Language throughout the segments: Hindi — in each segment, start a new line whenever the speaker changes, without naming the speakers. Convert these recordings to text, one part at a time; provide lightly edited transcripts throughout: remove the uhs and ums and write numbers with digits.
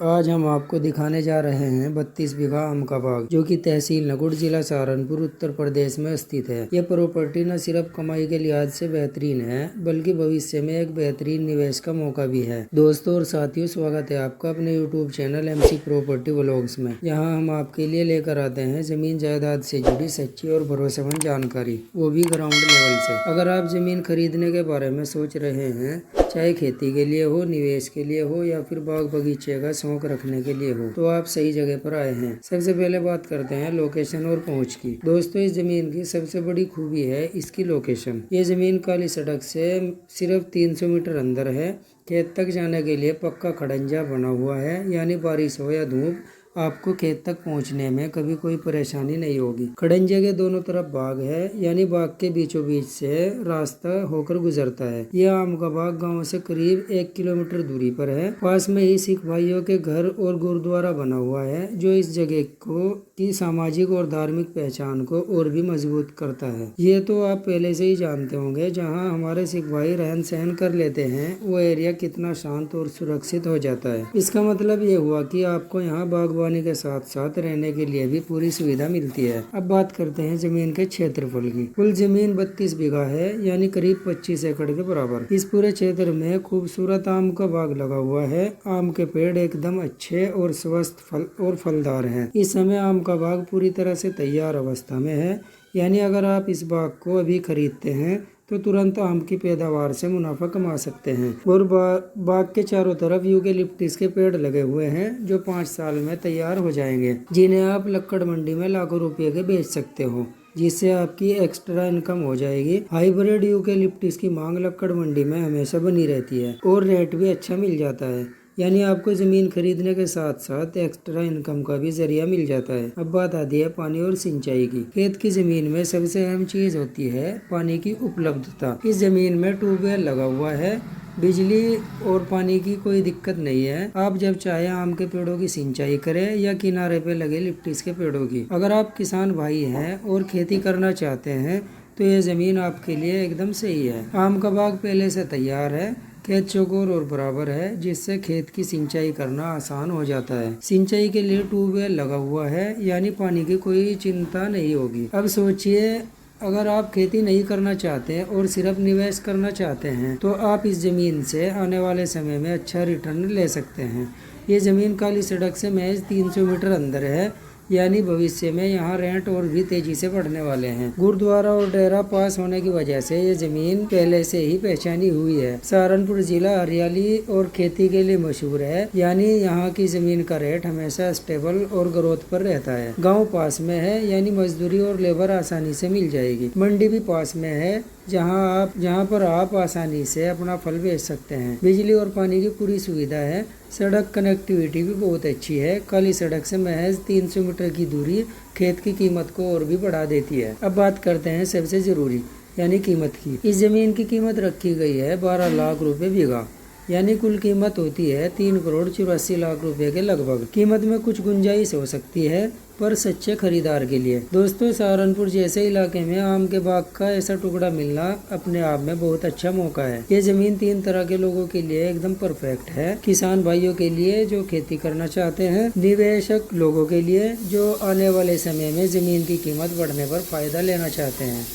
आज हम आपको दिखाने जा रहे हैं 32 बीघा आम का बाग, जो कि तहसील नकुड़, जिला सहारनपुर, उत्तर प्रदेश में स्थित है। यह प्रॉपर्टी न सिर्फ कमाई के लिहाज से बेहतरीन है, बल्कि भविष्य में एक बेहतरीन निवेश का मौका भी है। दोस्तों और साथियों, स्वागत है आपका अपने YouTube channel MC property vlogs में। यहाँ हम आपके लिए लेकर आते हैं जमीन जायदाद से जुड़ी सच्ची और भरोसेमंद जानकारी, वो भी ग्राउंड लेवल से। अगर आप जमीन खरीदने के बारे में सोच रहे हैं, चाहे खेती के लिए हो, निवेश के लिए हो या फिर बाग बगीचे का शौक रखने के लिए हो, तो आप सही जगह पर आए हैं। सबसे पहले बात करते हैं लोकेशन और पहुंच की। दोस्तों, इस जमीन की सबसे बड़ी खूबी है इसकी लोकेशन। ये जमीन काली सड़क से सिर्फ 300 मीटर अंदर है। खेत तक जाने के लिए पक्का खड़ंजा बना हुआ है, यानी बारिश हो या धूप, आपको खेत तक पहुंचने में कभी कोई परेशानी नहीं होगी। खड़ंजे के दोनों तरफ बाग है, यानी बाग के बीचों बीच से रास्ता होकर गुजरता है। यह आम का बाग गांव से करीब 1 किलोमीटर दूरी पर है। पास में ही सिख भाइयों के घर और गुरुद्वारा बना हुआ है, जो इस जगह को की सामाजिक और धार्मिक पहचान को और भी मजबूत करता है। ये तो आप पहले से ही जानते होंगे, जहाँ हमारे सिख भाई रहन सहन कर लेते हैं, वो एरिया कितना शांत और सुरक्षित हो जाता है। इसका मतलब ये हुआ कि आपको यहाँ बागवानी के साथ साथ रहने के लिए भी पूरी सुविधा मिलती है। अब बात करते हैं जमीन के क्षेत्रफल की। कुल जमीन 32 बीघा है, यानी करीब 25 एकड़ के बराबर। इस पूरे क्षेत्र में खूबसूरत आम का बाग लगा हुआ है। आम के पेड़ एकदम अच्छे और स्वस्थ फलदार हैं। इस समय आम का बाग पूरी तरह से तैयार अवस्था में है, यानी अगर आप इस बाग को अभी खरीदते हैं तो तुरंत आम की पैदावार से मुनाफा कमा सकते हैं। और बाग के चारों तरफ यूकेलिप्टस के पेड़ लगे हुए हैं, जो 5 साल में तैयार हो जाएंगे, जिन्हें आप लक्कड़ मंडी में लाखों रुपए के बेच सकते हो, जिससे आपकी एक्स्ट्रा इनकम हो जाएगी। हाइब्रिड यूकेलिप्टस की मांग लक्कड़ मंडी में हमेशा बनी रहती है और रेट भी अच्छा मिल जाता है, यानी आपको जमीन खरीदने के साथ साथ एक्स्ट्रा इनकम का भी जरिया मिल जाता है। अब बात आती है पानी और सिंचाई की। खेत की जमीन में सबसे अहम चीज होती है पानी की उपलब्धता। इस जमीन में ट्यूबवेल लगा हुआ है, बिजली और पानी की कोई दिक्कत नहीं है। आप जब चाहे आम के पेड़ों की सिंचाई करें या किनारे पे लगे लिप्टिस के पेड़ों की। अगर आप किसान भाई हैं और खेती करना चाहते हैं तो ये जमीन आपके लिए एकदम सही है। आम का बाग पहले से तैयार है, खेत चौकोर और बराबर है, जिससे खेत की सिंचाई करना आसान हो जाता है। सिंचाई के लिए ट्यूबवेल लगा हुआ है, यानी पानी की कोई चिंता नहीं होगी। अब सोचिए, अगर आप खेती नहीं करना चाहते और सिर्फ निवेश करना चाहते हैं, तो आप इस जमीन से आने वाले समय में अच्छा रिटर्न ले सकते हैं। ये जमीन काली सड़क से महज 300 मीटर अंदर है, यानी भविष्य में यहाँ रेंट और भी तेजी से बढ़ने वाले हैं। गुरुद्वारा और डेरा पास होने की वजह से ये जमीन पहले से ही पहचानी हुई है। सहारनपुर जिला हरियाली और खेती के लिए मशहूर है, यानी यहाँ की जमीन का रेट हमेशा स्टेबल और ग्रोथ पर रहता है। गांव पास में है, यानी मजदूरी और लेबर आसानी से मिल जाएगी। मंडी भी पास में है, जहाँ पर आप आसानी से अपना फल बेच सकते हैं। बिजली और पानी की पूरी सुविधा है। सड़क कनेक्टिविटी भी बहुत अच्छी है। काली सड़क से महज 300 मीटर की दूरी खेत की कीमत को और भी बढ़ा देती है। अब बात करते हैं सबसे जरूरी, यानी कीमत की। इस जमीन की कीमत रखी गई है 12 लाख रुपए बीघा, यानी कुल कीमत होती है 3 करोड़ 84 लाख रुपए के लगभग। कीमत में कुछ गुंजाइश हो सकती है, पर सच्चे खरीदार के लिए। दोस्तों, सहारनपुर जैसे इलाके में आम के बाग का ऐसा टुकड़ा मिलना अपने आप में बहुत अच्छा मौका है। ये जमीन 3 तरह के लोगों के लिए एकदम परफेक्ट है। किसान भाइयों के लिए जो खेती करना चाहते हैं, निवेशक लोगों के लिए जो आने वाले समय में जमीन की कीमत बढ़ने पर फायदा लेना चाहते हैं,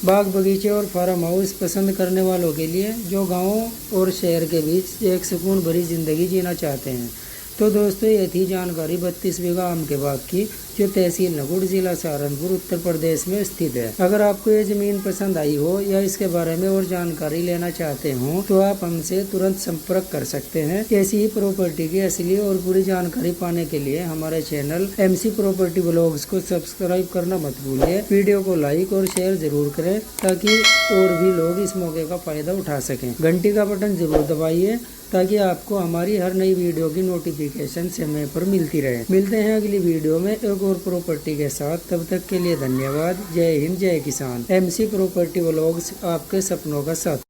बाग बगीचे और फार्म हाउस पसंद करने वालों के लिए जो गाँव और शहर के बीच एक सुकून भरी जिंदगी जीना चाहते हैं। तो दोस्तों, ये थी जानकारी 32 बीघा आम के बाग की, जो तहसील नकुड़, जिला सहारनपुर, उत्तर प्रदेश में स्थित है। अगर आपको ये जमीन पसंद आई हो या इसके बारे में और जानकारी लेना चाहते हो, तो आप हमसे तुरंत संपर्क कर सकते हैं। ऐसी ही प्रॉपर्टी की असली और पूरी जानकारी पाने के लिए हमारे चैनल MC प्रॉपर्टी व्लॉग्स को सब्सक्राइब करना मत भूलिए। वीडियो को लाइक और शेयर जरूर करें, ताकि और भी लोग इस मौके का फायदा उठा सकें। घंटी का बटन जरूर दबाइए, ताकि आपको हमारी हर नई वीडियो की नोटिफिकेशन समय पर मिलती रहे। मिलते हैं अगली वीडियो में एक और प्रॉपर्टी के साथ। तब तक के लिए धन्यवाद। जय हिंद, जय किसान। MC प्रॉपर्टी व्लॉग्स, आपके सपनों का साथ।